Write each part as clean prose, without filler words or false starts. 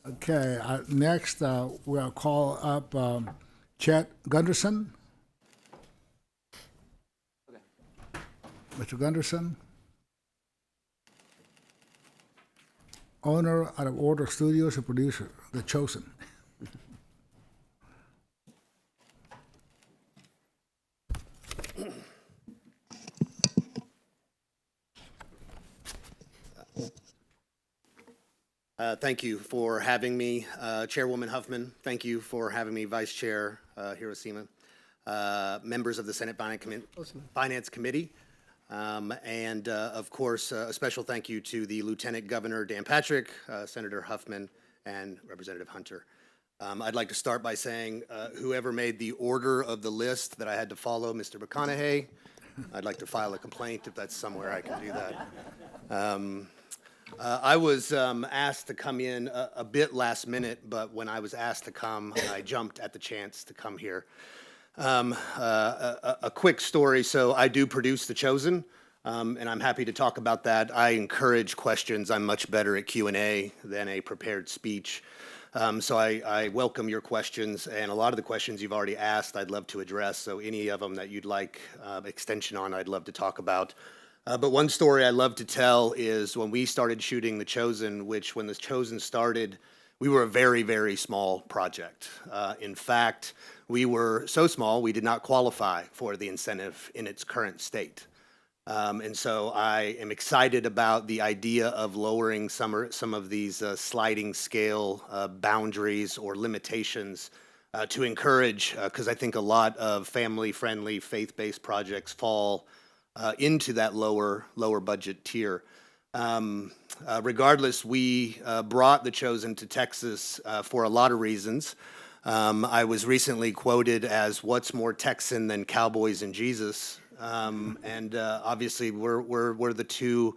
Okay, next we'll call up Chet Gunderson. Mr. Gunderson, owner out of Order Studios and producer, The Chosen. Thank you for having me, Chairwoman Huffman. Thank you for having me, Vice Chair Hiroshima, members of the Senate Finance Committee, and of course, a special thank you to the Lieutenant Governor Dan Patrick, Senator Huffman, and Representative Hunter. I'd like to start by saying whoever made the order of the list that I had to follow, Mr. McConaughey, I'd like to file a complaint if that's somewhere I can do that. I was asked to come in a bit last minute, but when I was asked to come, I jumped at the chance to come here. A quick story. So I do produce The Chosen, and I'm happy to talk about that. I encourage questions. I'm much better at Q&A than a prepared speech. So I welcome your questions, and a lot of the questions you've already asked, I'd love to address. So any of them that you'd like extension on, I'd love to talk about. But one story I love to tell is when we started shooting The Chosen, which when The Chosen started, we were a very, very small project. In fact, we were so small, we did not qualify for the incentive in its current state. And so I am excited about the idea of lowering some of these sliding scale boundaries or limitations to encourage, because I think a lot of family-friendly, faith-based projects fall into that lower budget tier. Regardless, we brought The Chosen to Texas for a lot of reasons. I was recently quoted as "What's more Texan than cowboys and Jesus?" And obviously, we're the two.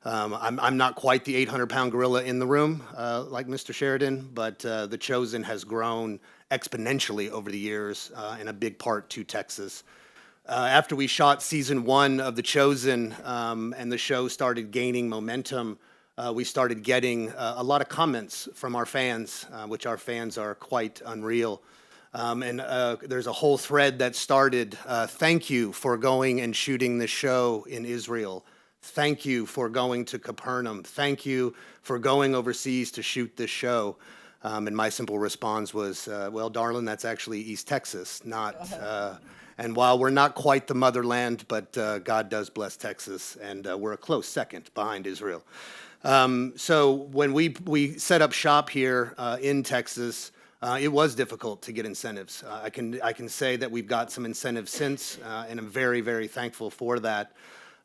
I'm not quite the 800-pound gorilla in the room like Mr. Sheridan, but The Chosen has grown exponentially over the years, in a big part to Texas. After we shot season 1 of The Chosen and the show started gaining momentum, we started getting a lot of comments from our fans, which our fans are quite unreal. And there's a whole thread that started, thank you for going and shooting the show in Israel. Thank you for going to Capernaum. Thank you for going overseas to shoot this show. And my simple response was, well, darling, that's actually East Texas, not... And while we're not quite the motherland, but God does bless Texas, and we're a close second behind Israel. So when we set up shop here in Texas, it was difficult to get incentives. I can say that we've got some incentives since, and I'm very, very thankful for that.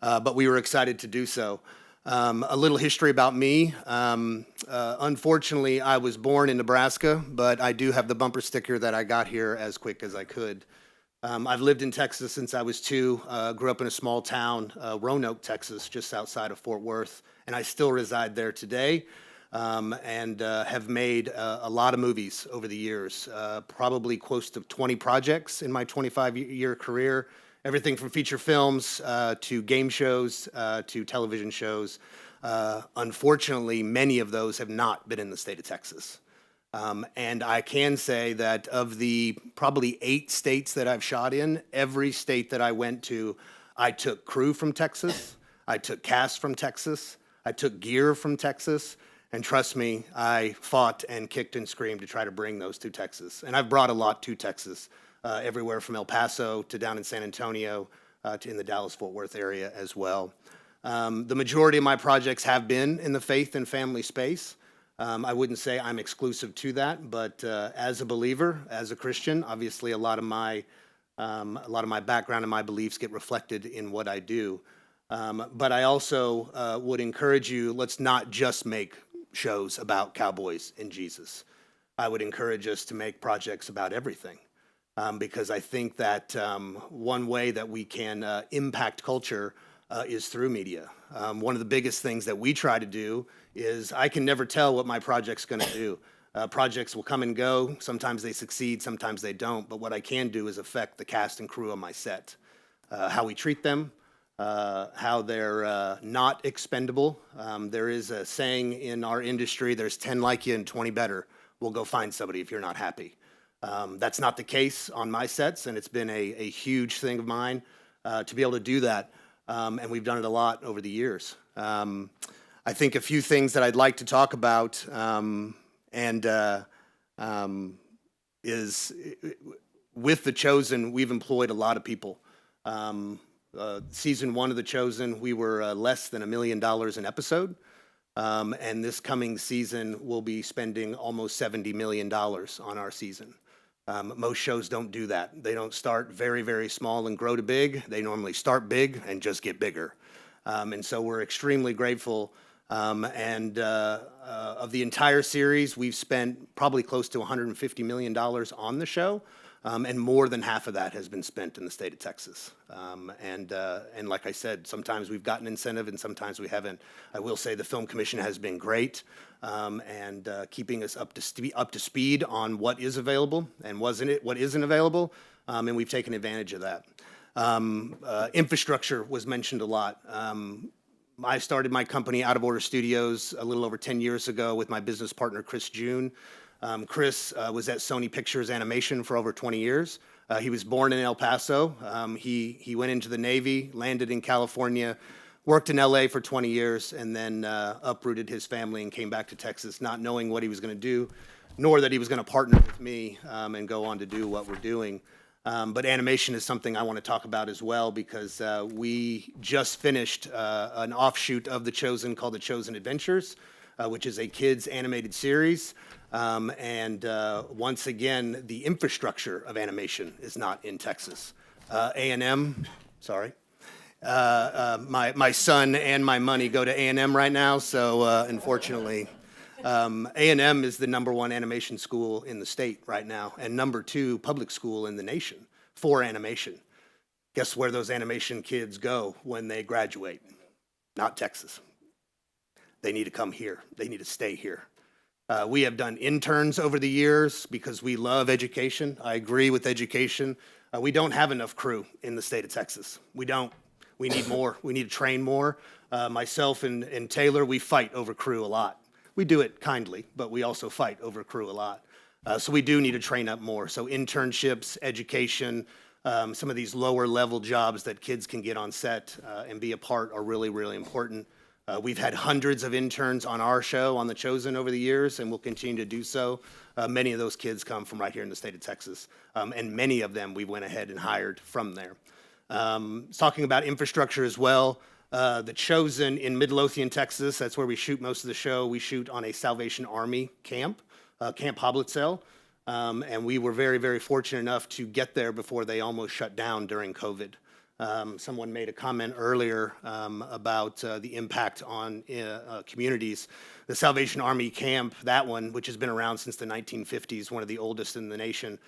But we were excited to do so. A little history about me. Unfortunately, I was born in Nebraska, but I do have the bumper sticker that I got here as quick as I could. I've lived in Texas since I was 2, grew up in a small town, Roanoke, Texas, just outside of Fort Worth, and I still reside there today, and have made a lot of movies over the years, probably close to 20 projects in my 25-year career, everything from feature films to game shows to television shows. Unfortunately, many of those have not been in the state of Texas. And I can say that of the probably 8 states that I've shot in, every state that I went to, I took crew from Texas, I took cast from Texas, I took gear from Texas, and trust me, I fought and kicked and screamed to try to bring those to Texas. And I've brought a lot to Texas, everywhere from El Paso to down in San Antonio to in the Dallas-Fort Worth area as well. The majority of my projects have been in the faith and family space. I wouldn't say I'm exclusive to that, but as a believer, as a Christian, obviously a lot of my background and my beliefs get reflected in what I do. But I also would encourage you, let's not just make shows about cowboys and Jesus. I would encourage us to make projects about everything, because I think that one way that we can impact culture is through media. One of the biggest things that we try to do is I can never tell what my project's going to do. Projects will come and go. Sometimes they succeed, sometimes they don't. But what I can do is affect the cast and crew on my set, how we treat them, how they're not expendable. There is a saying in our industry, there's 10 like you and 20 better. We'll go find somebody if you're not happy. That's not the case on my sets, and it's been a huge thing of mine to be able to do that, and we've done it a lot over the years. I think a few things that I'd like to talk about is with The Chosen, we've employed a lot of people. Season 1 of The Chosen, we were less than $1 million an episode. And this coming season, we'll be spending almost $70 million on our season. Most shows don't do that. They don't start very, very small and grow to big. They normally start big and just get bigger. And so we're extremely grateful. Of the entire series, we've spent probably close to $150 million on the show. And more than half of that has been spent in the state of Texas. And like I said, sometimes we've gotten incentive and sometimes we haven't. I will say the Film Commission has been great and keeping us up to speed on what is available and what isn't available, and we've taken advantage of that. Infrastructure was mentioned a lot. I started my company, Out of Order Studios, a little over 10 years ago with my business partner, Chris June. Chris was at Sony Pictures Animation for over 20 years. He was born in El Paso. He went into the Navy, landed in California, worked in LA for 20 years, and then uprooted his family and came back to Texas, not knowing what he was going to do, nor that he was going to partner with me and go on to do what we're doing. But animation is something I want to talk about as well because we just finished an offshoot of The Chosen called The Chosen Adventures, which is a kids animated series. Once again, the infrastructure of animation is not in Texas. A&M, sorry. My son and my money go to A&M right now, so unfortunately, A&M is the #1 animation school in the state right now, and #2 public school in the nation for animation. Guess where those animation kids go when they graduate? Not Texas. They need to come here. They need to stay here. We have done interns over the years because we love education. I agree with education. We don't have enough crew in the state of Texas. We don't. We need more. We need to train more. Myself and Taylor, we fight over crew a lot. We do it kindly, but we also fight over crew a lot. So we do need to train up more. So internships, education, some of these lower level jobs that kids can get on set and be a part are really, really important. We've had hundreds of interns on our show, on The Chosen, over the years, and we'll continue to do so. Many of those kids come from right here in the state of Texas, and many of them we went ahead and hired from there. Talking about infrastructure as well, The Chosen in Midlothian, Texas, that's where we shoot most of the show. We shoot on a Salvation Army camp, Camp Hoblitzell, and we were very, very fortunate enough to get there before they almost shut down during COVID. Someone made a comment earlier about the impact on communities. The Salvation Army camp, that one, which has been around since the 1950s, one of the oldest in the nation,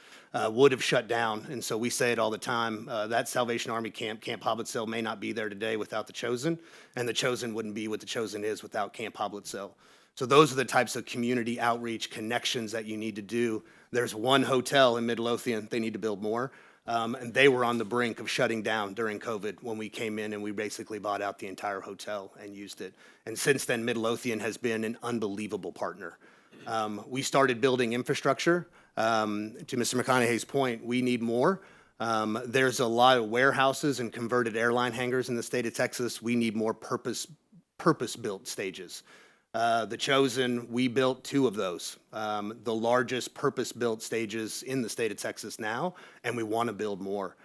would have shut down. And so we say it all the time, that Salvation Army camp, Camp Hoblitzell, may not be there today without The Chosen, and The Chosen wouldn't be what The Chosen is without Camp Hoblitzell. So those are the types of community outreach connections that you need to do. There's one hotel in Midlothian, they need to build more. And they were on the brink of shutting down during COVID when we came in and we basically bought out the entire hotel and used it. And since then, Midlothian has been an unbelievable partner. We started building infrastructure. To Mr. McConaughey's point, we need more. There's a lot of warehouses and converted airline hangars in the state of Texas. We need more purpose-built stages. The Chosen, we built 2 of those, the largest purpose-built stages in the state of Texas now, and we want to build more.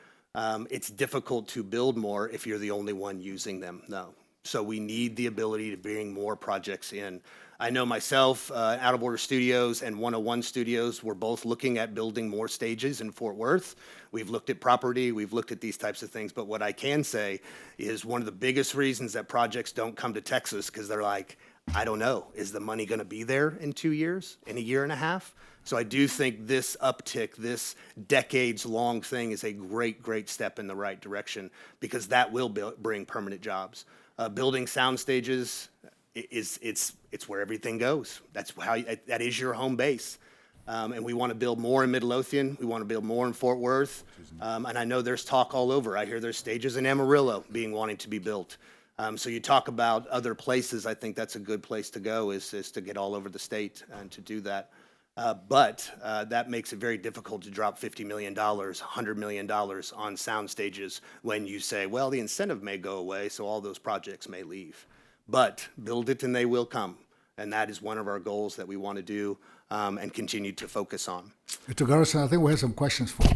It's difficult to build more if you're the only one using them, though. So we need the ability to bring more projects in. I know myself, Out of Order Studios and 101 Studios, we're both looking at building more stages in Fort Worth. We've looked at property, we've looked at these types of things, but what I can say is one of the biggest reasons that projects don't come to Texas, because they're like, I don't know, is the money going to be there in 2 years, in a year and a half? So I do think this uptick, this decades-long thing is a great, great step in the right direction because that will bring permanent jobs. Building sound stages, it's where everything goes. That is your home base. And we want to build more in Midlothian. We want to build more in Fort Worth. And I know there's talk all over. I hear there's stages in Amarillo wanting to be built. So you talk about other places. I think that's a good place to go is to get all over the state and to do that. But that makes it very difficult to drop $50 million, $100 million on sound stages when you say, well, the incentive may go away, so all those projects may leave. But build it and they will come. And that is one of our goals that we want to do and continue to focus on. Mr. Gunderson, I think we have some questions for you.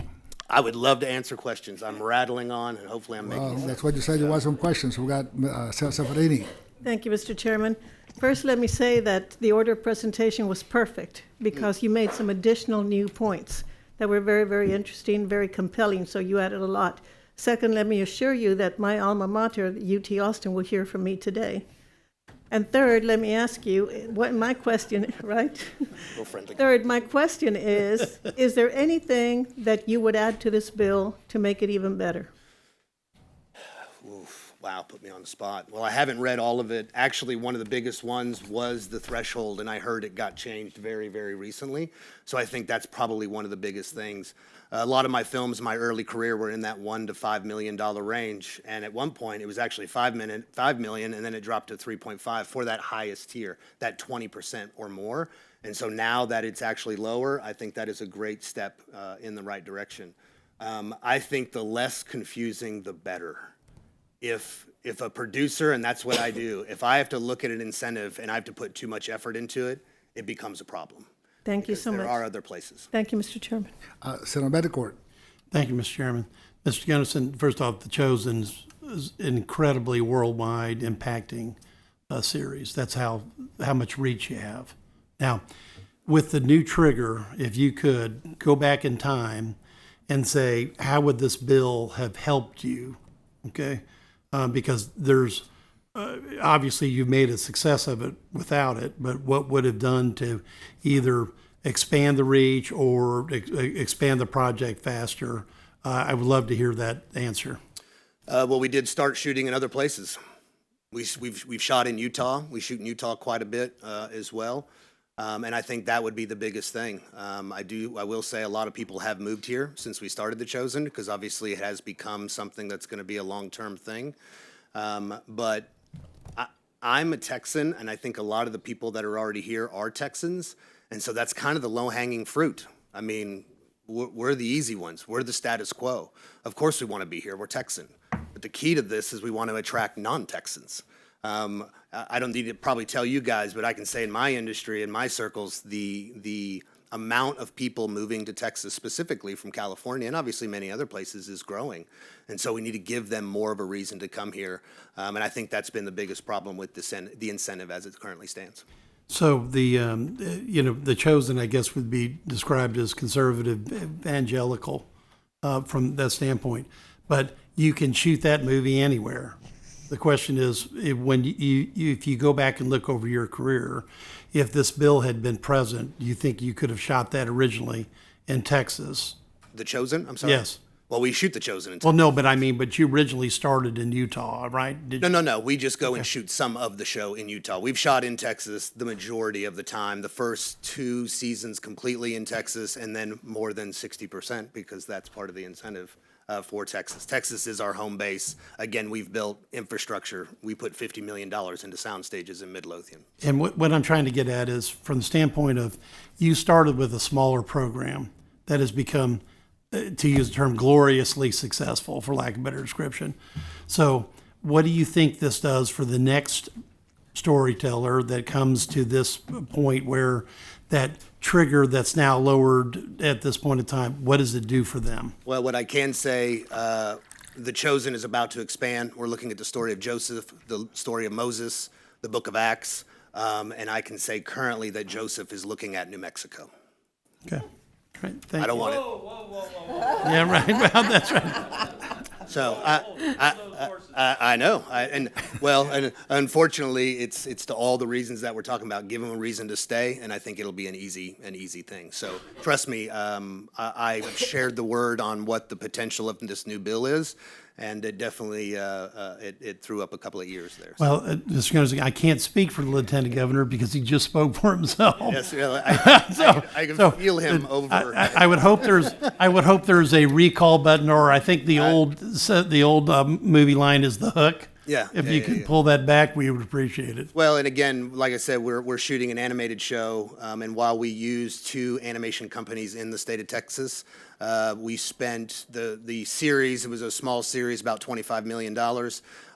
I would love to answer questions. I'm rattling on, and hopefully I'm making sense. That's what you said, you want some questions. We got Safarini. Thank you, Mr. Chairman. First, let me say that the order of presentation was perfect because you made some additional new points that were very, very interesting, very compelling, so you added a lot. Second, let me assure you that my alma mater, UT Austin, will hear from me today. And third, let me ask you, what my question, right? Real friendly. Third, my question is there anything that you would add to this bill to make it even better? Oof, wow, put me on the spot. Well, I haven't read all of it. Actually, one of the biggest ones was the threshold, and I heard it got changed very, very recently. So I think that's probably one of the biggest things. A lot of my films in my early career were in that $1 to $5 million range, and at one point it was actually $5 million, and then it dropped to 3.5 for that highest tier, that 20% or more. And so now that it's actually lower, I think that is a great step in the right direction. I think the less confusing, the better. If a producer, and that's what I do, if I have to look at an incentive and I have to put too much effort into it, it becomes a problem. Thank you so There much. are other places. Thank you, Mr. Chairman. Senator Betancourt. Thank you, Mr. Chairman. Mr. Gunderson, first off, The Chosen is incredibly worldwide impacting series. That's how much reach you have. Now, with the new trigger, if you could go back in time and say, how would this bill have helped you? Okay? Because there's, obviously you've made a success of it without it, but what would have done to either expand the reach or expand the project faster? I would love to hear that answer. Well, we did start shooting in other places. We've shot in Utah. We shoot in Utah quite a bit as well. And I think that would be the biggest thing. I will say a lot of people have moved here since we started The Chosen, because obviously it has become something that's going to be a long-term thing. But I'm a Texan, and I think a lot of the people that are already here are Texans. And so that's kind of the low-hanging fruit. I mean, we're the easy ones. We're the status quo. Of course we want to be here. We're Texan. But the key to this is we want to attract non-Texans. I don't need to probably tell you guys, but I can say in my industry, in my circles, the amount of people moving to Texas specifically from California and obviously many other places is growing. And so we need to give them more of a reason to come here. And I think that's been the biggest problem with the incentive as it currently stands. So The Chosen, I guess, would be described as conservative evangelical from that standpoint. But you can shoot that movie anywhere. The question is, if you go back and look over your career, if this bill had been present, do you think you could have shot that originally in Texas? The Chosen? I'm sorry? Yes. Well, we shoot The Chosen in Well, no, but you originally started in Utah, right? No. We just go and shoot some of the show in Utah. We've shot in Texas the majority of the time. The first 2 seasons completely in Texas, and then more than 60% because that's part of the incentive for Texas. Texas is our home base. Again, we've built infrastructure. We put $50 million into sound stages in Midlothian. And what I'm trying to get at is from the standpoint of you started with a smaller program that has become, to use the term, gloriously successful, for lack of a better description. So what do you think this does for the next storyteller that comes to this point where that trigger that's now lowered at this point in time, what does it do for them? Well, what I can say, The Chosen is about to expand. We're looking at the story of Joseph, the story of Moses, the book of Acts, and I can say currently that Joseph is looking at New Mexico. Okay. Right. Thank I don't you. want it. Yeah, right. Well, that's right. So I know, and unfortunately, it's to all the reasons that we're talking about. Give them a reason to stay, and I think it'll be an easy thing. So trust me, I've shared the word on what the potential of this new bill is, and it definitely it threw up a couple of years there. So. Well, Mr. Jones, I can't speak for the Lieutenant Governor because he just spoke for himself. Yes, I can feel him over. I would hope there's a recall button, or I think the old movie line is the hook. Yeah, If yeah, you yeah, could yeah. pull that back, we would appreciate it. Well, and again, like I said, we're shooting an animated show, and while we use 2 animation companies in the state of Texas, we spent the series. It was a small series, about $25 million.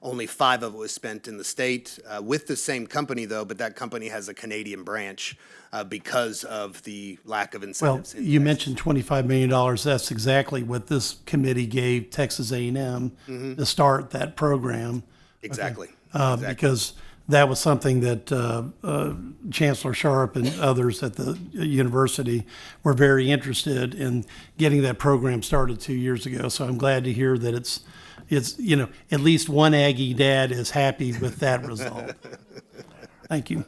Only 5 of it was spent in the state with the same company, though. But that company has a Canadian branch because of the lack of Well, incentives. in you Texas. mentioned $25 million. That's exactly what this committee gave Texas A&M to start that program. Exactly. Because that was something that Chancellor Sharp and others at the university were very interested in getting that program started 2 years ago. So I'm glad to hear that it's at least one Aggie dad is happy with that result. Thank you.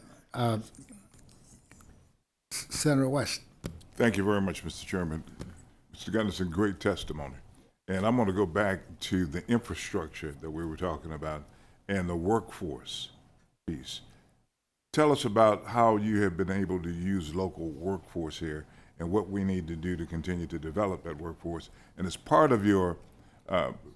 Senator West. Thank you very much, Mr. Chairman. Mr. Gunderson, great testimony. And I'm going to go back to the infrastructure that we were talking about and the workforce piece. Tell us about how you have been able to use local workforce here and what we need to do to continue to develop that workforce. And as part of your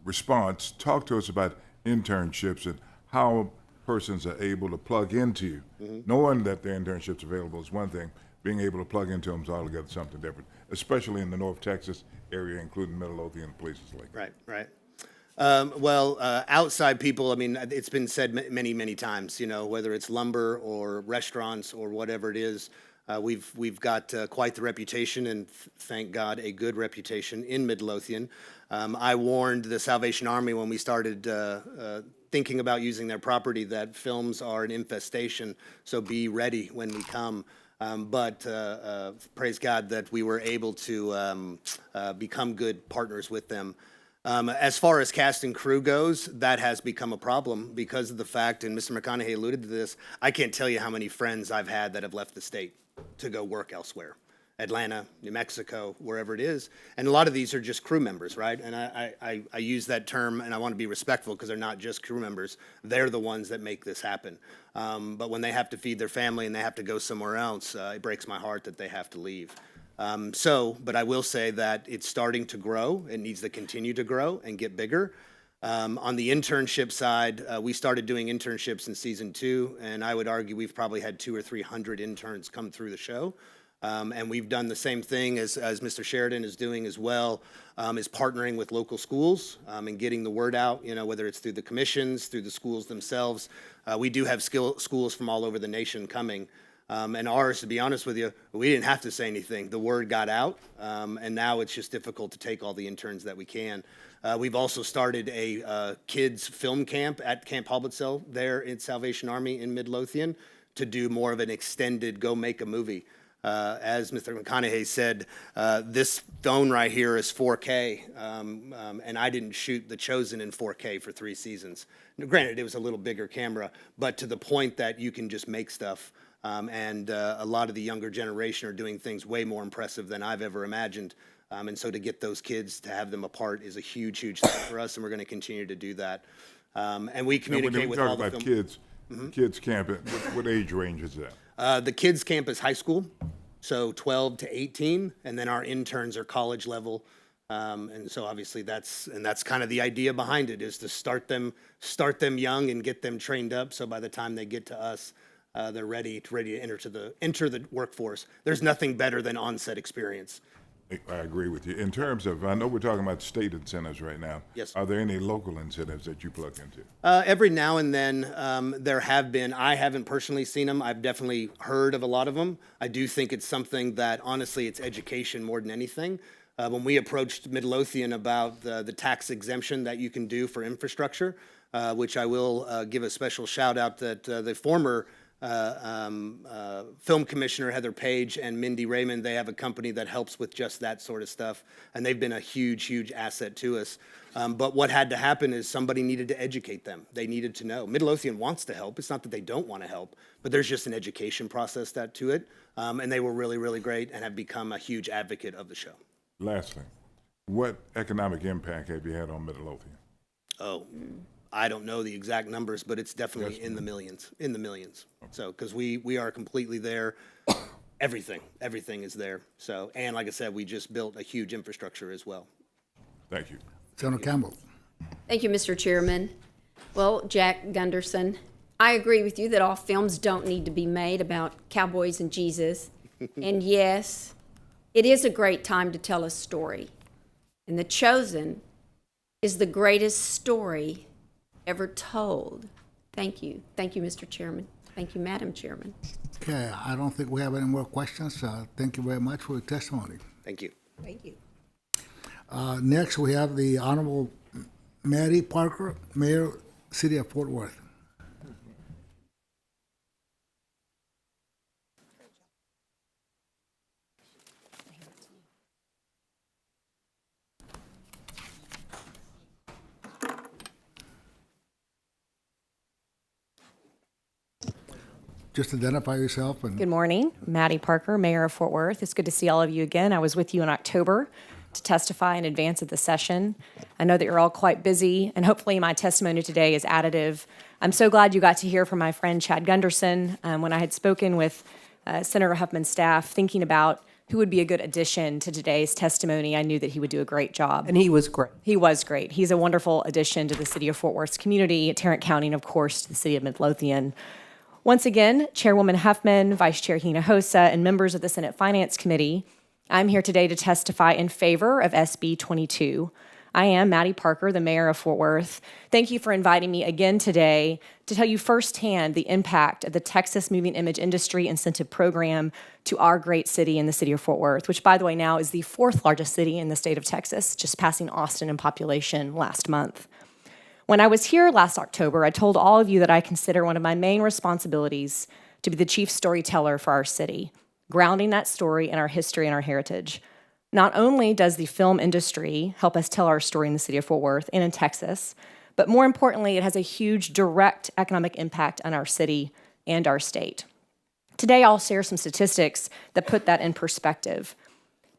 response, talk to us about internships and how persons are able to plug into you. Knowing that there are internships available is one thing. Being able to plug into them is altogether something different, especially in the North Texas area, including Midlothian and places like that. Right. Outside people, I mean, it's been said many, many times, whether it's lumber or restaurants or whatever it is, we've got quite the reputation, and thank God, a good reputation in Midlothian. I warned the Salvation Army when we started thinking about using their property that films are an infestation, so be ready when we come. But praise God that we were able to become good partners with them. As far as cast and crew goes, that has become a problem because of the fact, and Mr. McConaughey alluded to this, I can't tell you how many friends I've had that have left the state to go work elsewhere. Atlanta, New Mexico, wherever it is. And a lot of these are just crew members, right? And I use that term, and I want to be respectful because they're not just crew members. They're the ones that make this happen. But when they have to feed their family and they have to go somewhere else, it breaks my heart that they have to leave. But I will say that it's starting to grow. It needs to continue to grow and get bigger. On the internship side, we started doing internships in season 2, and I would argue we've probably had 200 or 300 interns come through the show. And we've done the same thing as Mr. Sheridan is doing as well, is partnering with local schools and getting the word out, whether it's through the commissions, through the schools themselves. We do have schools from all over the nation coming. And ours, to be honest with you, we didn't have to say anything. The word got out, and now it's just difficult to take all the interns that we can. We've also started a kids film camp at Camp Halbertsel there in Salvation Army in Midlothian to do more of an extended go make a movie. As Mr. McConaughey said, this phone right here is 4K, and I didn't shoot The Chosen in 4K for 3 seasons. Now, granted, it was a little bigger camera, but to the point that you can just make stuff. And a lot of the younger generation are doing things way more impressive than I've ever imagined. And so to get those kids, to have them apart is a huge, huge thing for us, and we're going to continue to do that. And we communicate with all the about film. kids, kids camp, what age range is that? The kids camp is high school, so 12 to 18, and then our interns are college level. And so obviously that's kind of the idea behind it, is to start them young and get them trained up, so by the time they get to us, they're ready to enter the workforce. There's nothing better than on-set experience. I agree with you. In terms of, I know we're talking about state incentives right now. Yes. Are there any local incentives that you plug into? Every now and then, there have been. I haven't personally seen them. I've definitely heard of a lot of them. I do think it's something that, honestly, it's education more than anything. When we approached Midlothian about the tax exemption that you can do for infrastructure, which I will give a special shout out that the former film commissioner Heather Page and Mindy Raymond, they have a company that helps with just that sort of stuff, and they've been a huge, huge asset to us. But what had to happen is somebody needed to educate them. They needed to know. Midlothian wants to help. It's not that they don't want to help, but there's just an education process to it. And they were really, really great and have become a huge advocate of the show. Lastly, what economic impact have you had on Midlothian? Oh, I don't know the exact numbers, but it's definitely in the millions. So, because we are completely there. Everything is there. So, and like I said, we just built a huge infrastructure as well. Thank you. Senator Campbell. Thank you, Mr. Chairman. Well, Jack Gunderson, I agree with you that all films don't need to be made about cowboys and Jesus. And yes, it is a great time to tell a story. And The Chosen is the greatest story ever told. Thank you. Thank you, Mr. Chairman. Thank you, Madam Chairman. Okay, I don't think we have any more questions. Thank you very much for your testimony. Thank you. Thank you. Next, we have the Honorable Mary Parker, Mayor, City of Fort Worth. Just identify yourself and Good morning. Maddie Parker, Mayor of Fort Worth. It's good to see all of you again. I was with you in October to testify in advance of the session. I know that you're all quite busy, and hopefully my testimony today is additive. I'm so glad you got to hear from my friend Chad Gunderson. When I had spoken with Senator Huffman's staff, thinking about who would be a good addition to today's testimony, I knew that he would do a great job. And he was great. He was great. He's a wonderful addition to the city of Fort Worth's community, Tarrant County, and of course, to the city of Midlothian. Once again, Chairwoman Huffman, Vice Chair Hinojosa, and members of the Senate Finance Committee, I'm here today to testify in favor of SB 22. I am Maddie Parker, the Mayor of Fort Worth. Thank you for inviting me again today to tell you firsthand the impact of the Texas Moving Image Industry Incentive Program to our great city in the city of Fort Worth, which, by the way, now is the 4th largest city in the state of Texas, just passing Austin in population last month. When I was here last October, I told all of you that I consider one of my main responsibilities to be the chief storyteller for our city, grounding that story in our history and our heritage. Not only does the film industry help us tell our story in the city of Fort Worth and in Texas, but more importantly, it has a huge direct economic impact on our city and our state. Today, I'll share some statistics that put that in perspective.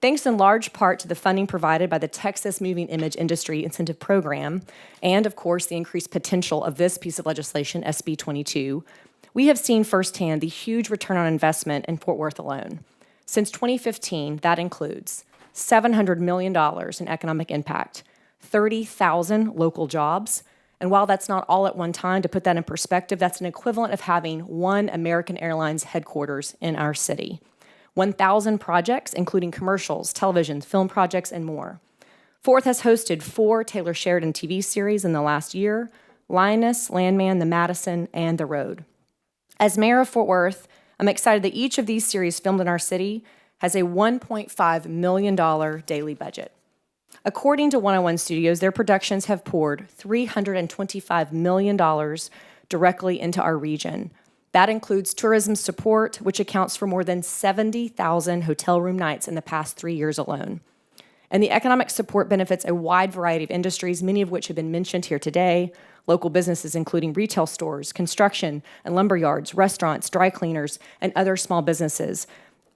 Thanks in large part to the funding provided by the Texas Moving Image Industry Incentive Program, and of course the increased potential of this piece of legislation, SB 22, we have seen firsthand the huge return on investment in Fort Worth alone. Since 2015, that includes $700 million in economic impact, 30,000 local jobs, and while that's not all at one time, to put that in perspective, that's an equivalent of having one American Airlines headquarters in our city. 1,000 projects, including commercials, television, film projects, and more. Fort Worth has hosted 4 Taylor Sheridan TV series in the last year: Lioness, Landman, The Madison, and The Road. As Mayor of Fort Worth, I'm excited that each of these series filmed in our city has a $1.5 million daily budget. According to 101 Studios, their productions have poured $325 million directly into our region. That includes tourism support, which accounts for more than 70,000 hotel room nights in the past 3 years alone. And the economic support benefits a wide variety of industries, many of which have been mentioned here today: local businesses, including retail stores, construction and lumber yards, restaurants, dry cleaners, and other small businesses.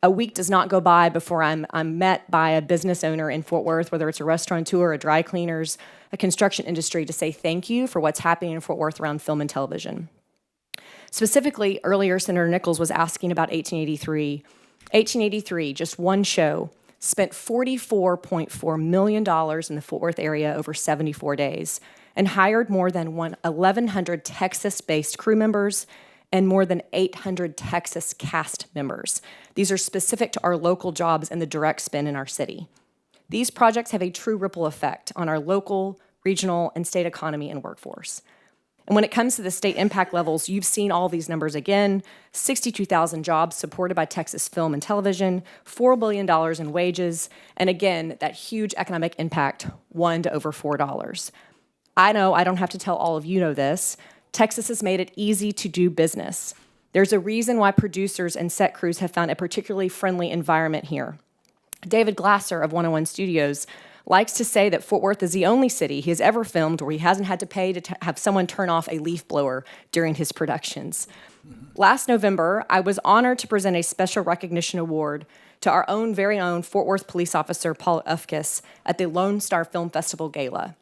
A week does not go by before I'm met by a business owner in Fort Worth, whether it's a restaurateur, a dry cleaners, a construction industry, to say thank you for what's happening in Fort Worth around film and television. Specifically, earlier, Senator Nichols was asking about 1883. 1883, just one show, spent $44.4 million in the Fort Worth area over 74 days and hired more than 1,100 Texas-based crew members and more than 800 Texas cast members. These are specific to our local jobs and the direct spend in our city. These projects have a true ripple effect on our local, regional, and state economy and workforce. And when it comes to the state impact levels, you've seen all these numbers again: 62,000 jobs supported by Texas film and television, $4 billion in wages, and again, that huge economic impact, $1 to over $4. I know I don't have to tell all of you know this. Texas has made it easy to do business. There's a reason why producers and set crews have found a particularly friendly environment here. David Glasser of 101 Studios likes to say that Fort Worth is the only city he has ever filmed where he hasn't had to pay to have someone turn off a leaf blower during his productions. Last November, I was honored to present a special recognition award to our very own Fort Worth police officer, Paul Ufkes, at the Lone Star Film Festival Gala.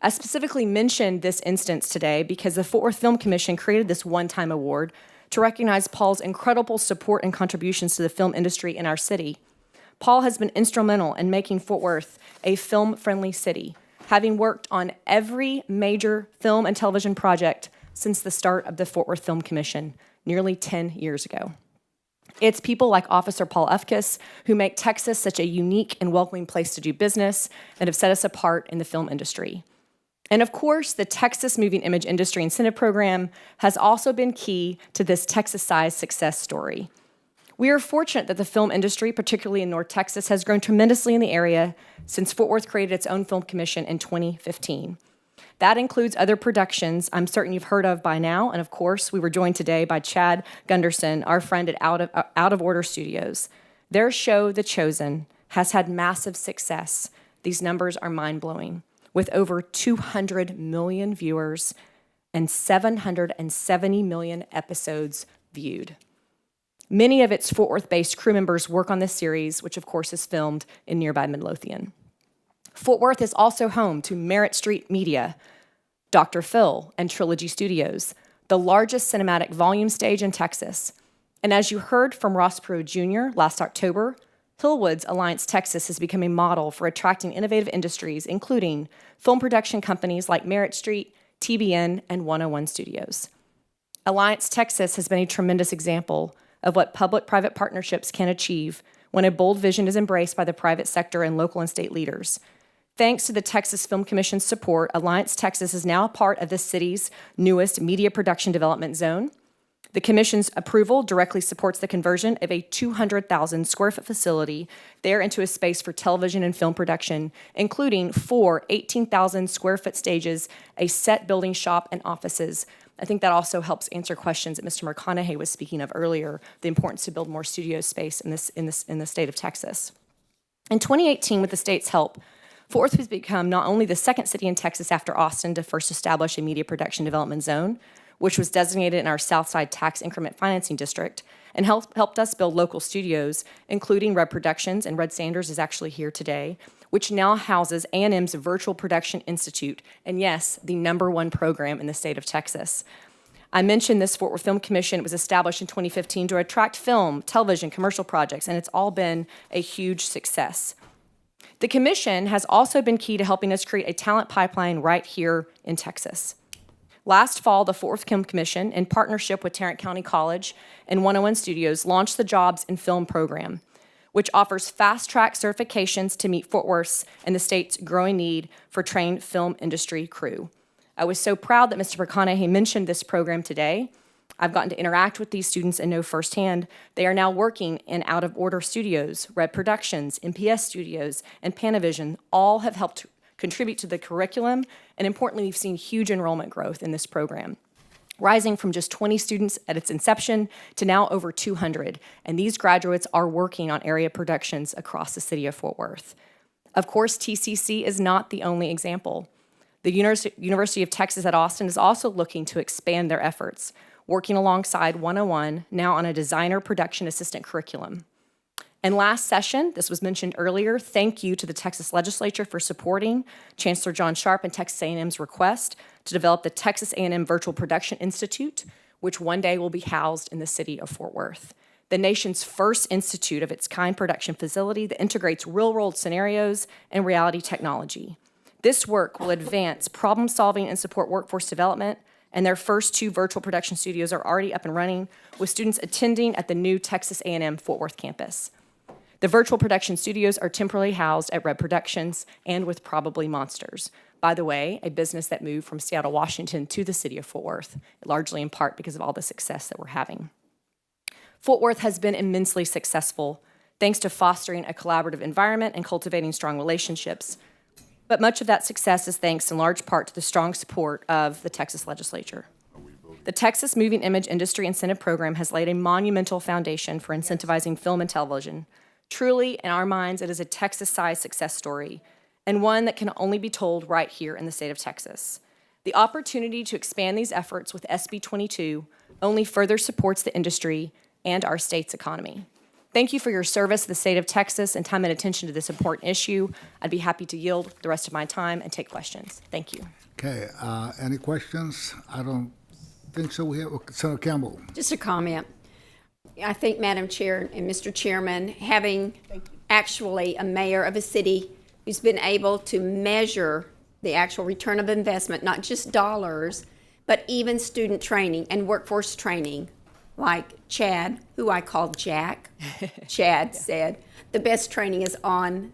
I specifically mentioned this instance today because the Fort Worth Film Commission created this one-time award to recognize Paul's incredible support and contributions to the film industry in our city. Paul has been instrumental in making Fort Worth a film-friendly city, having worked on every major film and television project since the start of the Fort Worth Film Commission nearly 10 years ago. It's people like Officer Paul Ufkes who make Texas such a unique and welcoming place to do business and have set us apart in the film industry. And of course, the Texas Moving Image Industry Incentive Program has also been key to this Texas-sized success story. We are fortunate that the film industry, particularly in North Texas, has grown tremendously in the area since Fort Worth created its own film commission in 2015. That includes other productions I'm certain you've heard of by now, and of course, we were joined today by Chad Gunderson, our friend at Out of Order Studios. Their show, The Chosen, has had massive success. These numbers are mind-blowing, with over 200 million viewers and 770 million episodes viewed. Many of its Fort Worth-based crew members work on this series, which of course is filmed in nearby Midlothian. Fort Worth is also home to Merritt Street Media, Dr. Phil, and Trilogy Studios, the largest cinematic volume stage in Texas. And as you heard from Ross Perot Jr. last October, Hillwoods Alliance Texas has become a model for attracting innovative industries, including film production companies like Merritt Street, TBN, and 101 Studios. Alliance Texas has been a tremendous example of what public-private partnerships can achieve when a bold vision is embraced by the private sector and local and state leaders. Thanks to the Texas Film Commission's support, Alliance Texas is now a part of the city's newest media production development zone. The Commission's approval directly supports the conversion of a 200,000 square foot facility there into a space for television and film production, including 4 18,000 square foot stages, a set building shop, and offices. I think that also helps answer questions that Mr. McConaughey was speaking of earlier, the importance to build more studio space in the state of Texas. In 2018, with the state's help, Fort Worth has become not only the second city in Texas after Austin to first establish a media production development zone, which was designated in our Southside Tax Increment Financing District, and helped us build local studios, including Red Productions, and Red Sanders is actually here today, which now houses A&M's Virtual Production Institute, and yes, the #1 program in the state of Texas. I mentioned this Fort Worth Film Commission. It was established in 2015 to attract film, television, commercial projects, and it's all been a huge success. The commission has also been key to helping us create a talent pipeline right here in Texas. Last fall, the Fort Worth Film Commission, in partnership with Tarrant County College and 101 Studios, launched the Jobs in Film program, which offers fast-track certifications to meet Fort Worth's and the state's growing need for trained film industry crew. I was so proud that Mr. McConaughey mentioned this program today. I've gotten to interact with these students and know firsthand they are now working in Out of Order Studios, Red Productions, MPS Studios, and Panavision. All have helped contribute to the curriculum, and importantly, we've seen huge enrollment growth in this program, rising from just 20 students at its inception to now over 200, and these graduates are working on area productions across the city of Fort Worth. Of course, TCC is not the only example. The University of Texas at Austin is also looking to expand their efforts, working alongside 101, now on a designer production assistant curriculum. And last session, this was mentioned earlier, thank you to the Texas Legislature for supporting Chancellor John Sharp and Texas A&M's request to develop the Texas A&M Virtual Production Institute, which one day will be housed in the city of Fort Worth, the nation's first institute of its kind production facility that integrates real-world scenarios and reality technology. This work will advance problem-solving and support workforce development, and their first 2 virtual production studios are already up and running, with students attending at the new Texas A&M Fort Worth campus. The virtual production studios are temporarily housed at Red Productions and with Probably Monsters. By the way, a business that moved from Seattle, Washington to the city of Fort Worth, largely in part because of all the success that we're having. Fort Worth has been immensely successful thanks to fostering a collaborative environment and cultivating strong relationships. But much of that success is thanks in large part to the strong support of the Texas Legislature. The Texas Moving Image Industry Incentive Program has laid a monumental foundation for incentivizing film and television. Truly, in our minds, it is a Texas-sized success story, and one that can only be told right here in the state of Texas. The opportunity to expand these efforts with SB 22 only further supports the industry and our state's economy. Thank you for your service to the state of Texas and time and attention to this important issue. I'd be happy to yield the rest of my time and take questions. Thank you. Okay, any questions? I don't think so. We have Senator Campbell. Just a comment. I think, Madam Chair and Mr. Chairman, having actually a mayor of a city who's been able to measure the actual return of investment, not just dollars, but even student training and workforce training, like Chad, who I called Jack. Chad said, the best training is on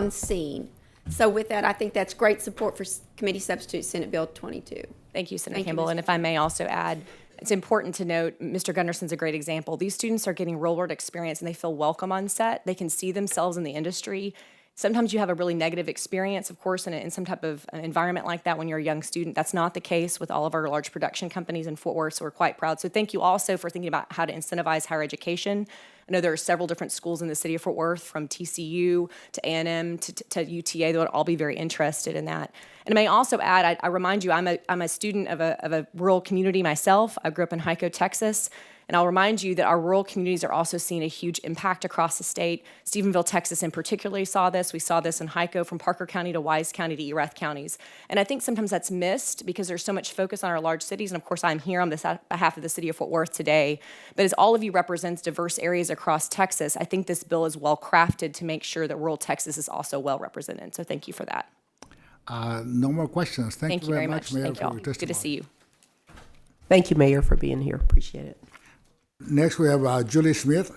scene. So with that, I think that's great support for Committee Substitute Senate Bill 22. Thank you, Senator Thank you, Campbell. Ms. And if I may also add, it's important to note, Mr. Gunderson's a great example. These students are getting real-world experience and they feel welcome on set. They can see themselves in the industry. Sometimes you have a really negative experience, of course, in some type of environment like that when you're a young student. That's not the case with all of our large production companies in Fort Worth, so we're quite proud. So thank you also for thinking about how to incentivize higher education. I know there are several different schools in the city of Fort Worth, from TCU to A&M to UTA, that would all be very interested in that. And I may also add, I remind you, I'm a student of a rural community myself. I grew up in Hico, Texas. And I'll remind you that our rural communities are also seeing a huge impact across the state. Stephenville, Texas in particular saw this. We saw this in Hico, from Parker County to Wise County to Erath counties. And I think sometimes that's missed because there's so much focus on our large cities. And of course, I'm here on behalf of the city of Fort Worth today. But as all of you represents diverse areas across Texas, I think this bill is well crafted to make sure that rural Texas is also well represented. So thank you for that. No more questions. Thank you very much, Mayor, Thank for you all. your testimony. Good to see you. Thank you, Mayor, for being here. Appreciate it. Next, we have Julie Smith,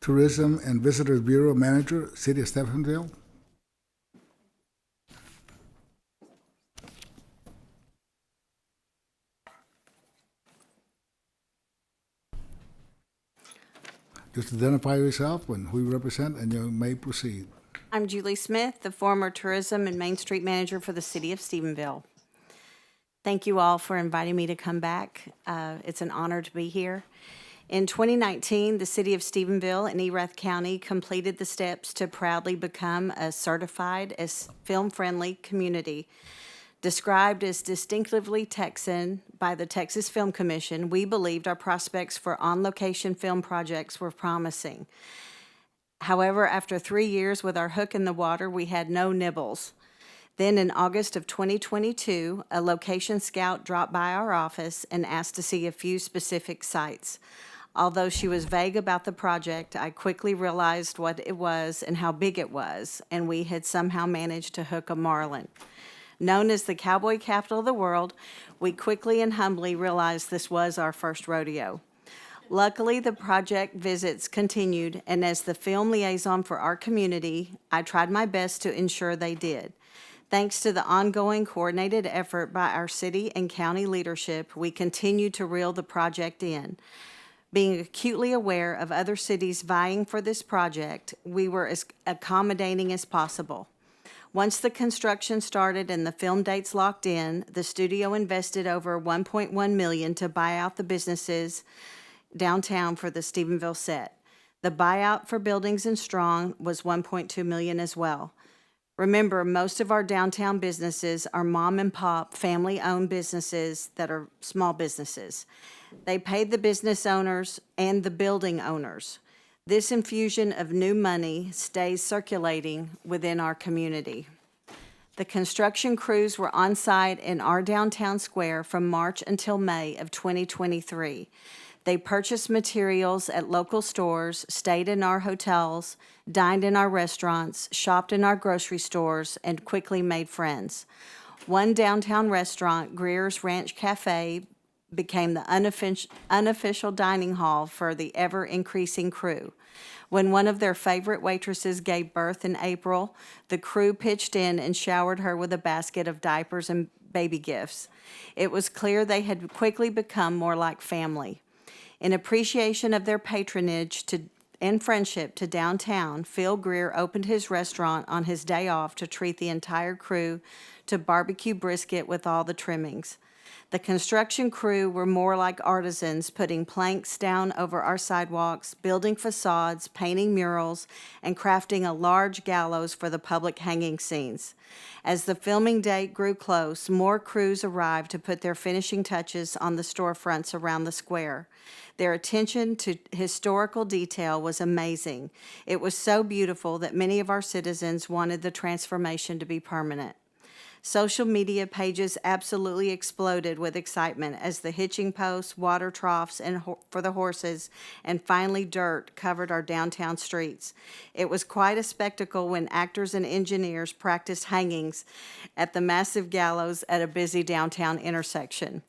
Tourism and Visitors Bureau Manager, City of Stephenville. Just identify yourself and who you represent, and you may proceed. I'm Julie Smith, the former Tourism and Main Street Manager for the City of Stephenville. Thank you all for inviting me to come back. It's an honor to be here. In 2019, the City of Stephenville and Erath County completed the steps to proudly become a certified as film-friendly community. Described as distinctively Texan by the Texas Film Commission, we believed our prospects for on-location film projects were promising. However, after 3 years with our hook in the water, we had no nibbles. Then in August of 2022, a location scout dropped by our office and asked to see a few specific sites. Although she was vague about the project, I quickly realized what it was and how big it was, and we had somehow managed to hook a marlin. Known as the cowboy capital of the world, we quickly and humbly realized this was our first rodeo. Luckily, the project visits continued, and as the film liaison for our community, I tried my best to ensure they did. Thanks to the ongoing coordinated effort by our city and county leadership, we continued to reel the project in. Being acutely aware of other cities vying for this project, we were as accommodating as possible. Once the construction started and the film dates locked in, the studio invested over $1.1 million to buy out the businesses downtown for the Stephenville set. The buyout for Buildings and Strong was $1.2 million as well. Remember, most of our downtown businesses are mom and pop, family-owned businesses that are small businesses. They paid the business owners and the building owners. This infusion of new money stays circulating within our community. The construction crews were on site in our downtown square from March until May of 2023. They purchased materials at local stores, stayed in our hotels, dined in our restaurants, shopped in our grocery stores, and quickly made friends. One downtown restaurant, Greer's Ranch Cafe, became the unofficial dining hall for the ever-increasing crew. When one of their favorite waitresses gave birth in April, the crew pitched in and showered her with a basket of diapers and baby gifts. It was clear they had quickly become more like family. In appreciation of their patronage and friendship to downtown, Phil Greer opened his restaurant on his day off to treat the entire crew to barbecue brisket with all the trimmings. The construction crew were more like artisans, putting planks down over our sidewalks, building facades, painting murals, and crafting a large gallows for the public hanging scenes. As the filming date grew close, more crews arrived to put their finishing touches on the storefronts around the square. Their attention to historical detail was amazing. It was so beautiful that many of our citizens wanted the transformation to be permanent. Social media pages absolutely exploded with excitement as the hitching posts, water troughs for the horses, and finally dirt covered our downtown streets. It was quite a spectacle when actors and engineers practiced hangings at the massive gallows at a busy downtown intersection.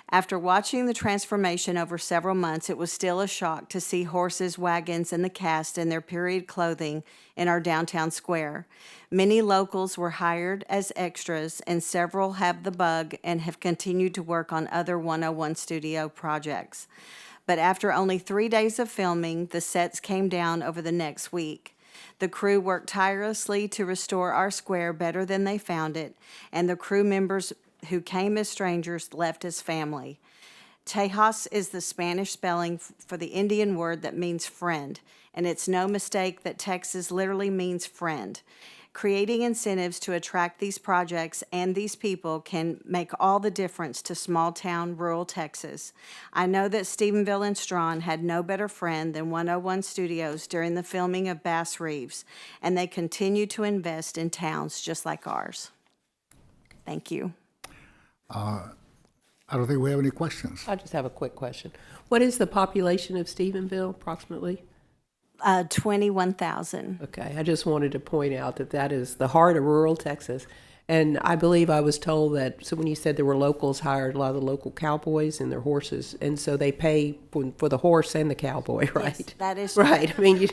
After watching the transformation over several months, it was still a shock to see horses, wagons, and the cast in their period clothing in our downtown square. Many locals were hired as extras, and several have the bug and have continued to work on other 101 Studio projects. But after only 3 days of filming, the sets came down over the next week. The crew worked tirelessly to restore our square better than they found it, and the crew members who came as strangers left as family. Tejas is the Spanish spelling for the Indian word that means friend, and it's no mistake that Texas literally means friend. Creating incentives to attract these projects and these people can make all the difference to small-town rural Texas. I know that Stephenville and Strawn had no better friend than 101 Studios during the filming of Bass Reeves, and they continue to invest in towns just like ours. Thank you. I don't think we have any questions. I just have a quick question. What is the population of Stephenville approximately? 21,000. Okay, I just wanted to point out that that is the heart of rural Texas. And I believe I was told that, so when you said there were locals hired, a lot of the local cowboys and their horses, and so they pay for the horse and the cowboy, right? Yes, that is right. true. I mean,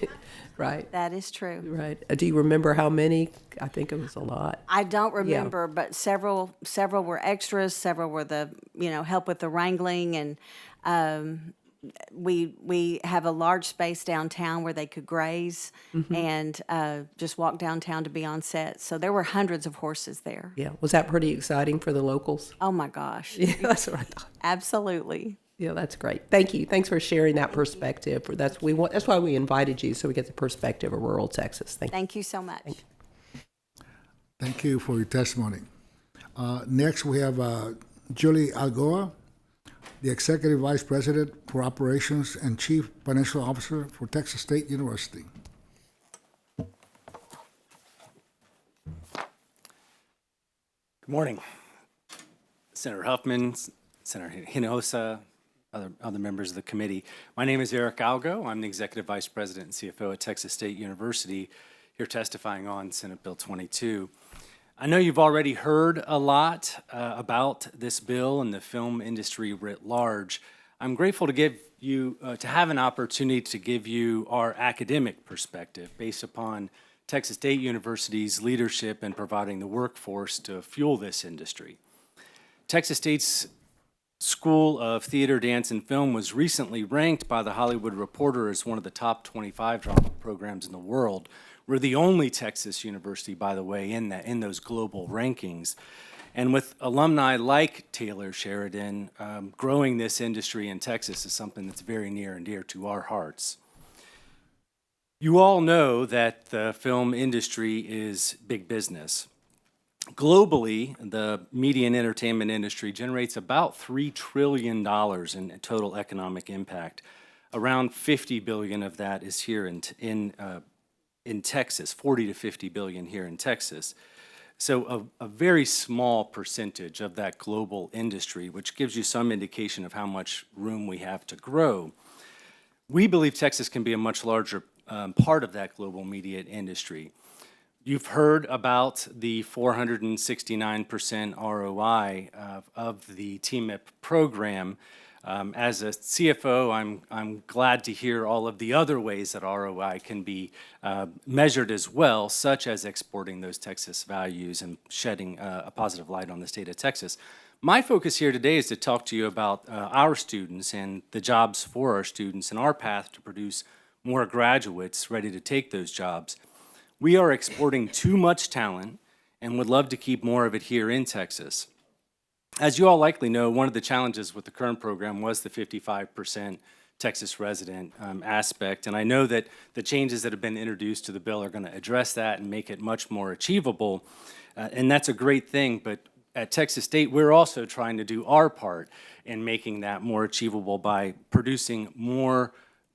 right, That is true. right. Do you remember how many? I think it was a lot. I don't remember, but several were extras, several were the, help with the wrangling, and we have a large space downtown where they could graze and just walk downtown to be on set. So there were hundreds of horses there. Yeah, was that pretty exciting for the locals? Oh my gosh. Yeah, that's what I thought. Absolutely. Yeah, that's great. Thank you. Thanks for sharing that perspective. That's why we invited you, so we get the perspective of rural Texas. Thank you. Thank you so much. Thank you for your testimony. Next, we have Julie Algoa, the Executive Vice President for Operations and Chief Financial Officer for Texas State University. Good morning. Senator Huffman, Senator Hinojosa, other members of the committee. My name is Eric Algo. I'm the Executive Vice President and CFO at Texas State University, here testifying on Senate Bill 22. I know you've already heard a lot about this bill and the film industry writ large. I'm grateful to have an opportunity to give you our academic perspective based upon Texas State University's leadership in providing the workforce to fuel this industry. Texas State's School of Theater, Dance, and Film was recently ranked by The Hollywood Reporter as one of the top 25 drama programs in the world. We're the only Texas university, by the way, in those global rankings. And with alumni like Taylor Sheridan, growing this industry in Texas is something that's very near and dear to our hearts. You all know that the film industry is big business. Globally, the media and entertainment industry generates about $3 trillion in total economic impact. Around $50 billion of that is here in Texas, 40 to 50 billion here in Texas. So a very small percentage of that global industry, which gives you some indication of how much room we have to grow. We believe Texas can be a much larger part of that global media industry. You've heard about the 469% ROI of the TMIP program. As a CFO, I'm glad to hear all of the other ways that ROI can be measured as well, such as exporting those Texas values and shedding a positive light on the state of Texas. My focus here today is to talk to you about our students and the jobs for our students and our path to produce more graduates ready to take those jobs. We are exporting too much talent and would love to keep more of it here in Texas. As you all likely know, one of the challenges with the current program was the 55% Texas resident aspect. And I know that the changes that have been introduced to the bill are going to address that and make it much more achievable. And that's a great thing. But at Texas State, we're also trying to do our part in making that more achievable by producing more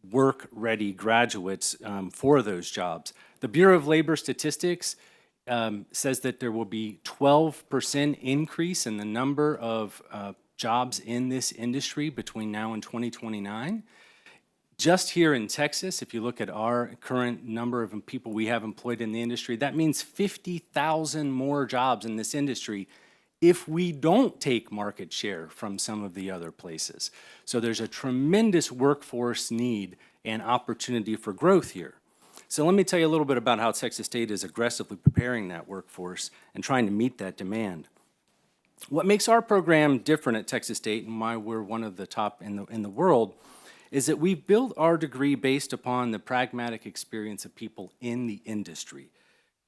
work-ready graduates for those jobs. The Bureau of Labor Statistics says that there will be 12% increase in the number of jobs in this industry between now and 2029. Just here in Texas, if you look at our current number of people we have employed in the industry, that means 50,000 more jobs in this industry if we don't take market share from some of the other places. So there's a tremendous workforce need and opportunity for growth here. So let me tell you a little bit about how Texas State is aggressively preparing that workforce and trying to meet that demand. What makes our program different at Texas State and why we're one of the top in the world is that we've built our degree based upon the pragmatic experience of people in the industry.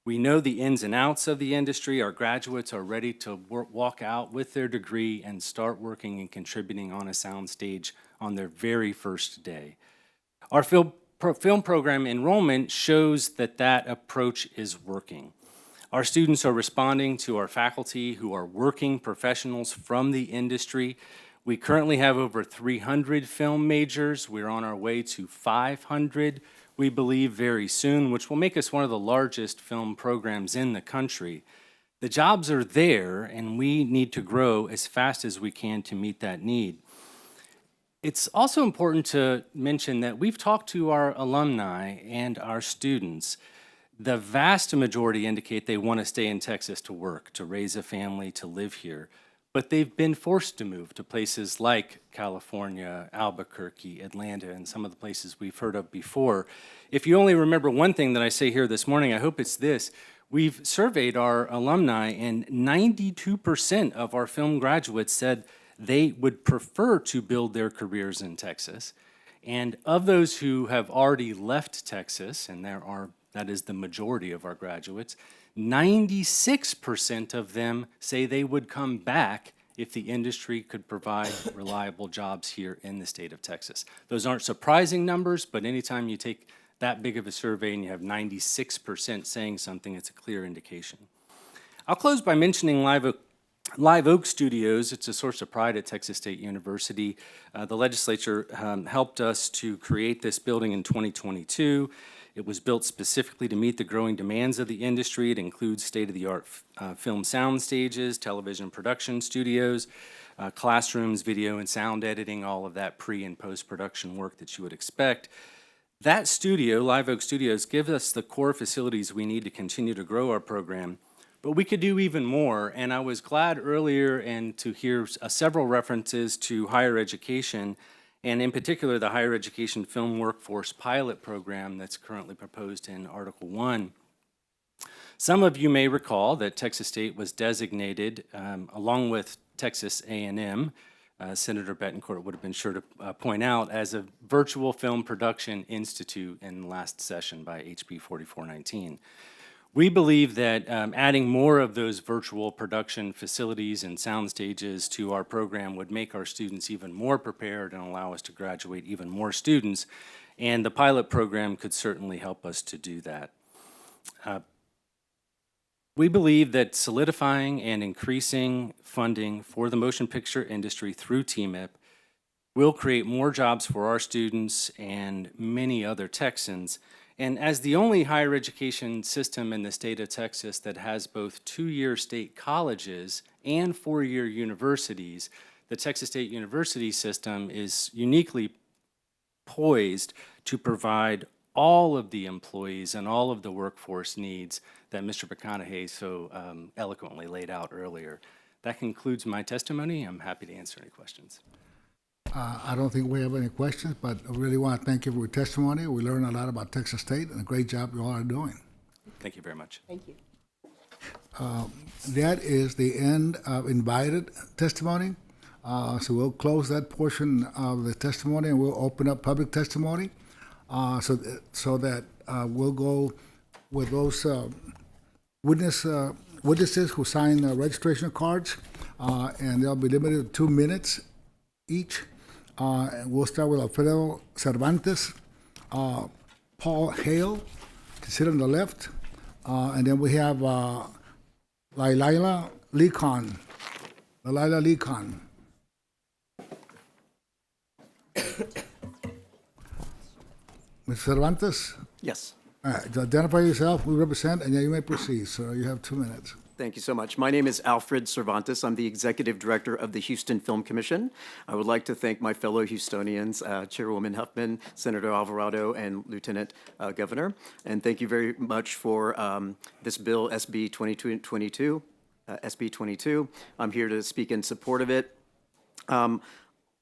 We know the ins and outs of the industry. Our graduates are ready to walk out with their degree and start working and contributing on a soundstage on their very first day. Our film program enrollment shows that that approach is working. Our students are responding to our faculty who are working professionals from the industry. We currently have over 300 film majors. We're on our way to 500, we believe, very soon, which will make us one of the largest film programs in the country. The jobs are there, and we need to grow as fast as we can to meet that need. It's also important to mention that we've talked to our alumni and our students. The vast majority indicate they want to stay in Texas to work, to raise a family, to live here. But they've been forced to move to places like California, Albuquerque, Atlanta, and some of the places we've heard of before. If you only remember one thing that I say here this morning, I hope it's this. We've surveyed our alumni, and 92% of our film graduates said they would prefer to build their careers in Texas. And of those who have already left Texas, and that is the majority of our graduates, 96% of them say they would come back if the industry could provide reliable jobs here in the state of Texas. Those aren't surprising numbers, but anytime you take that big of a survey and you have 96% saying something, it's a clear indication. I'll close by mentioning Live Oak Studios. It's a source of pride at Texas State University. The legislature helped us to create this building in 2022. It was built specifically to meet the growing demands of the industry. It includes state-of-the-art film sound stages, television production studios, classrooms, video and sound editing, all of that pre- and post-production work that you would expect. That studio, Live Oak Studios, gives us the core facilities we need to continue to grow our program. But we could do even more, and I was glad earlier and to hear several references to higher education, and in particular the Higher Education Film Workforce Pilot Program that's currently proposed in Article 1. Some of you may recall that Texas State was designated, along with Texas A&M, Senator Betancourt would have been sure to point out, as a virtual film production institute in the last session by HB 4419. We believe that adding more of those virtual production facilities and sound stages to our program would make our students even more prepared and allow us to graduate even more students, and the pilot program could certainly help us to do that. We believe that solidifying and increasing funding for the motion picture industry through TMIP will create more jobs for our students and many other Texans. And as the only higher education system in the state of Texas that has both two-year state colleges and four-year universities, the Texas State University system is uniquely poised to provide all of the employees and all of the workforce needs that Mr. McConaughey so eloquently laid out earlier. That concludes my testimony. I'm happy to answer any questions. I don't think we have any questions, but I really want to thank you for your testimony. We learned a lot about Texas State and a great job you all are doing. Thank you very much. Thank you. That is the end of invited testimony. So we'll close that portion of the testimony and we'll open up public testimony so that we'll go with those witnesses who sign registration cards. and they'll be limited to 2 minutes each. And we'll start with Alfredo Cervantes, Paul Hale, to sit on the left, and then we have Laila Lecon. Laila Lecon. Mr. Cervantes, Yes. identify yourself, who you represent, and then you may proceed, sir. You have 2 minutes. Thank you so much. My name is Alfred Cervantes. I'm the Executive Director of the Houston Film Commission. I would like to thank my fellow Houstonians, Chairwoman Huffman, Senator Alvarado, and Lieutenant Governor. And thank you very much for this bill, SB 22, SB 22. I'm here to speak in support of it.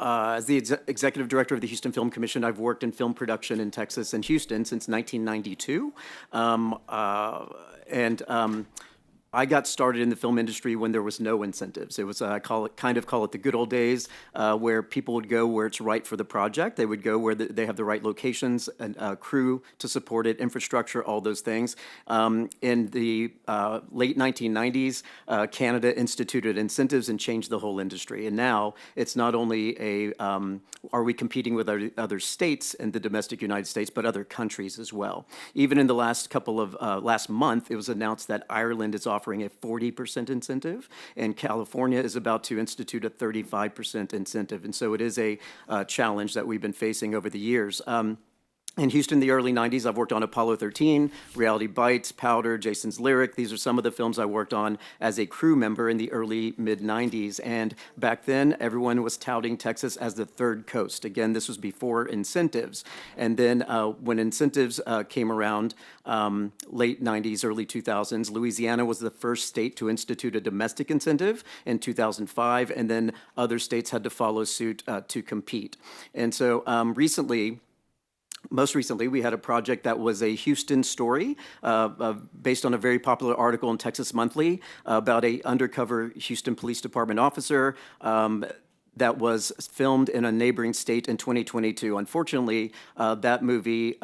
As the Executive Director of the Houston Film Commission, I've worked in film production in Texas and Houston since 1992. I got started in the film industry when there was no incentives. It was, I call it the good old days, where people would go where it's right for the project. They would go where they have the right locations and crew to support it, infrastructure, all those things. In the late 1990s, Canada instituted incentives and changed the whole industry. And now it's not only are we competing with other states in the domestic United States, but other countries as well. Even in the last month, it was announced that Ireland is offering a 40% incentive, and California is about to institute a 35% incentive. And so it is a challenge that we've been facing over the years. In Houston, in the early 90s, I've worked on Apollo 13, Reality Bites, Powder, Jason's Lyric. These are some of the films I worked on as a crew member in the early mid-90s. And back then, everyone was touting Texas as the third coast. Again, this was before incentives. And then when incentives came around, late 90s, early 2000s, Louisiana was the first state to institute a domestic incentive in 2005, and then other states had to follow suit to compete. And so most recently, we had a project that was a Houston story based on a very popular article in Texas Monthly about a undercover Houston Police Department officer that was filmed in a neighboring state in 2022. Unfortunately, that movie,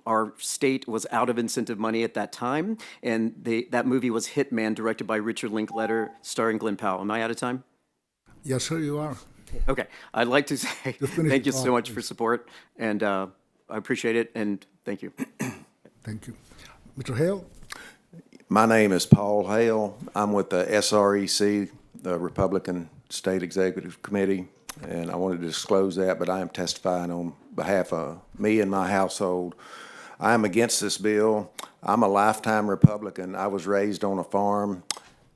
our state was out of incentive money at that time, and that movie was Hitman, directed by Richard Linklater, starring Glenn Powell. Am I out of time? Yes, sir, you are. Okay. I'd like to say thank you so much for support, and I appreciate it, and thank you. Thank you. Mr. Hale? My name is Paul Hale. I'm with the SREC, the Republican State Executive Committee, and I wanted to disclose that, but I am testifying on behalf of me and my household. I am against this bill. I'm a lifetime Republican. I was raised on a farm,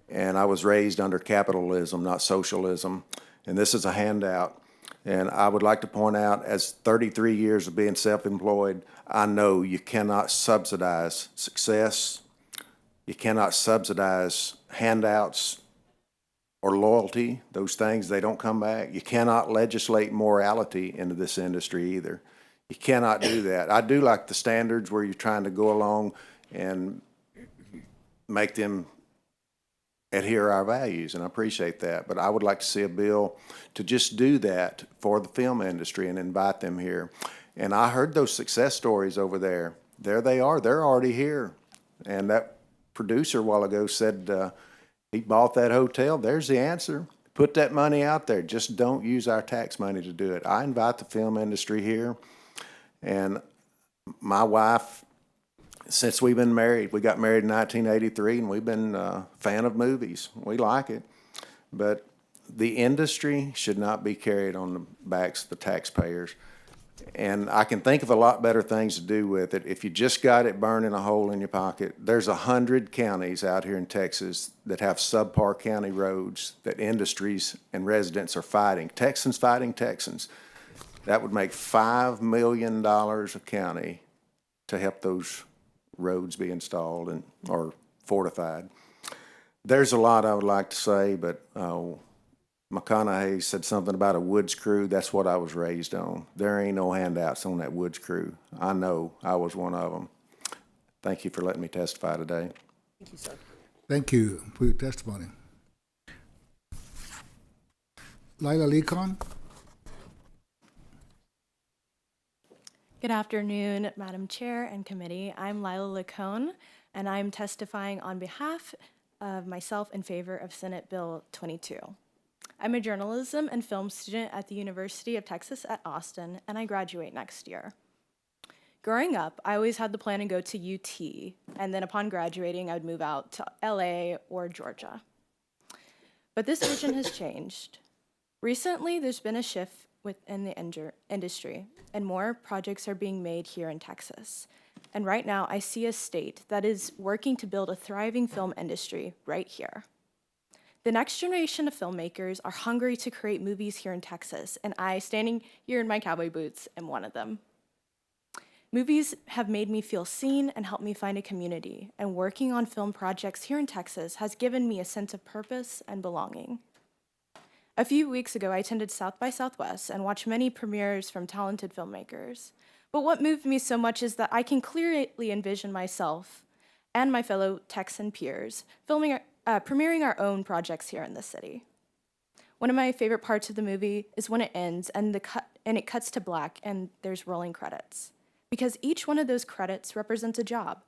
and I was raised under capitalism, not socialism, and this is a handout. And I would like to point out, as 33 years of being self-employed, I know you cannot subsidize success, you cannot subsidize handouts or loyalty. Those things, they don't come back. You cannot legislate morality into this industry either. You cannot do that. I do like the standards where you're trying to go along and make them adhere our values, and I appreciate that. But I would like to see a bill to just do that for the film industry and invite them here. And I heard those success stories over there. There they are. They're already here. And that producer a while ago said he bought that hotel. There's the answer. Put that money out there. Just don't use our tax money to do it. I invite the film industry here. And my wife, since we've been married, we got married in 1983, and we've been a fan of movies. We like it. But the industry should not be carried on the backs of the taxpayers. And I can think of a lot better things to do with it. If you just got it burning a hole in your pocket, there's 100 counties out here in Texas that have subpar county roads that industries and residents are fighting. Texans fighting Texans. That would make $5 million a county to help those roads be installed or fortified. There's a lot I would like to say, but McConaughey said something about a woods crew. That's what I was raised on. There ain't no handouts on that woods crew. I know. I was one of them. Thank you for letting me testify today. Thank you, sir. Thank you for your testimony. Laila Lecon? Good afternoon, Madam Chair and Committee. I'm Lila Lecone, and I'm testifying on behalf of myself in favor of Senate Bill 22. I'm a journalism and film student at the University of Texas at Austin, and I graduate next year. Growing up, I always had the plan to go to UT, and then upon graduating, I would move out to LA or Georgia. But this vision has changed. Recently, there's been a shift within the industry, and more projects are being made here in Texas. And right now, I see a state that is working to build a thriving film industry right here. The next generation of filmmakers are hungry to create movies here in Texas, and I, standing here in my cowboy boots, am one of them. Movies have made me feel seen and helped me find a community, and working on film projects here in Texas has given me a sense of purpose and belonging. A few weeks ago, I attended South by Southwest and watched many premieres from talented filmmakers. But what moved me so much is that I can clearly envision myself and my fellow Texan peers premiering our own projects here in the city. One of my favorite parts of the movie is when it ends and it cuts to black and there's rolling credits. Because each one of those credits represents a job,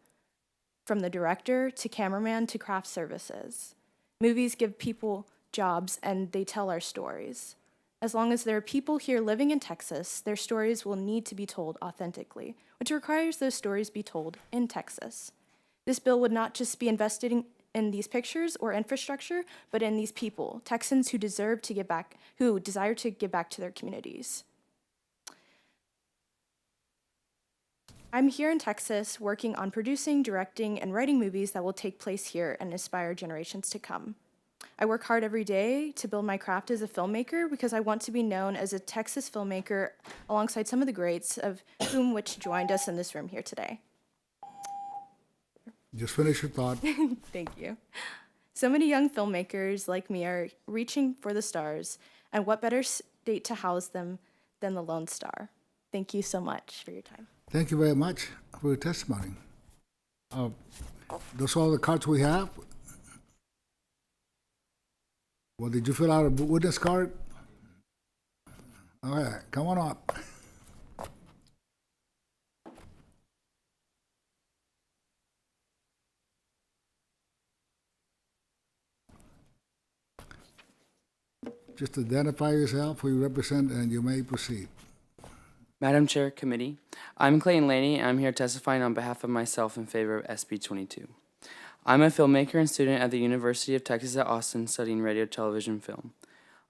from the director to cameraman to craft services. Movies give people jobs and they tell our stories. As long as there are people here living in Texas, their stories will need to be told authentically, which requires those stories be told in Texas. This bill would not just be investing in these pictures or infrastructure, but in these people, Texans who desire to give back to their communities. I'm here in Texas working on producing, directing, and writing movies that will take place here and inspire generations to come. I work hard every day to build my craft as a filmmaker because I want to be known as a Texas filmmaker alongside some of the greats of whom which joined us in this room here today. Just finish your thought. Thank you. So many young filmmakers like me are reaching for the stars, and what better state to house them than the Lone Star? Thank you so much for your time. Thank you very much for your testimony. Those are all the cards we have. Well, did you fill out a witness card? All right, come on up. Just identify yourself, who you represent, and you may proceed. Madam Chair, Committee, I'm Clayton Laney, and I'm here testifying on behalf of myself in favor of SB 22. I'm a filmmaker and student at the University of Texas at Austin studying radio, television, film.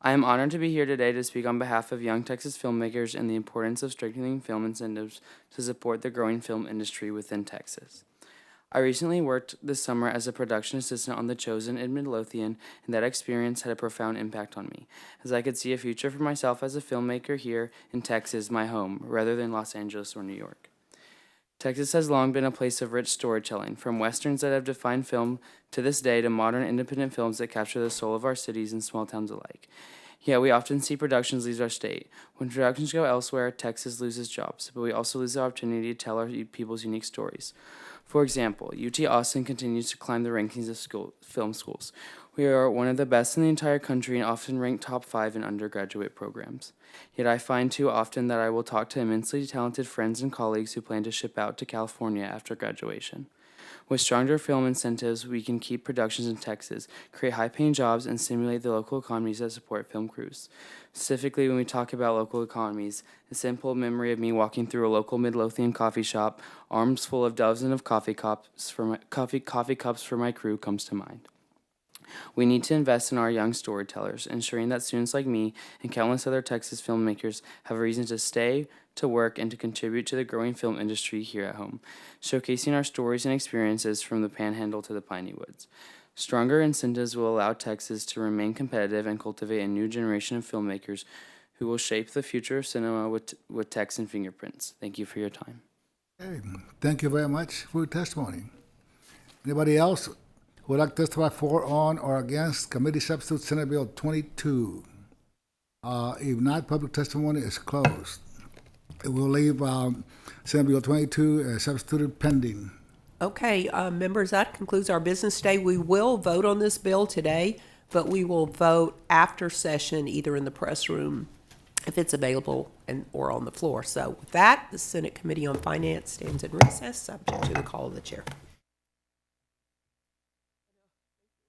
I am honored to be here today to speak on behalf of young Texas filmmakers and the importance of strengthening film incentives to support the growing film industry within Texas. I recently worked this summer as a production assistant on The Chosen in Midlothian, and that experience had a profound impact on me, as I could see a future for myself as a filmmaker here in Texas, my home, rather than Los Angeles or New York. Texas has long been a place of rich storytelling, from westerns that have defined film to this day to modern independent films that capture the soul of our cities and small towns alike. Yet we often see productions leave our state. When productions go elsewhere, Texas loses jobs, but we also lose the opportunity to tell our people's unique stories. For example, UT Austin continues to climb the rankings of film schools. We are one of the best in the entire country and often ranked top 5 in undergraduate programs. Yet I find too often that I will talk to immensely talented friends and colleagues who plan to ship out to California after graduation. With stronger film incentives, we can keep productions in Texas, create high-paying jobs, and stimulate the local economies that support film crews. Specifically, when we talk about local economies, a simple memory of me walking through a local Midlothian coffee shop, arms full of dozens of coffee cups for my crew comes to mind. We need to invest in our young storytellers, ensuring that students like me and countless other Texas filmmakers have a reason to stay, to work, and to contribute to the growing film industry here at home, showcasing our stories and experiences from the Panhandle to the Piney Woods. Stronger incentives will allow Texas to remain competitive and cultivate a new generation of filmmakers who will shape the future of cinema with Texan fingerprints. Thank you for your time. Okay, thank you very much for your testimony. Anybody else who would like to testify for, on, or against Committee Substitute Senate Bill 22? If not, public testimony is closed. We'll leave Senate Bill 22 substituted pending. Okay, members, that concludes our business day. We will vote on this bill today, but we will vote after session, either in the press room, if it's available, or on the floor. So with that, the Senate Committee on Finance stands in recess, subject to the call of the chair.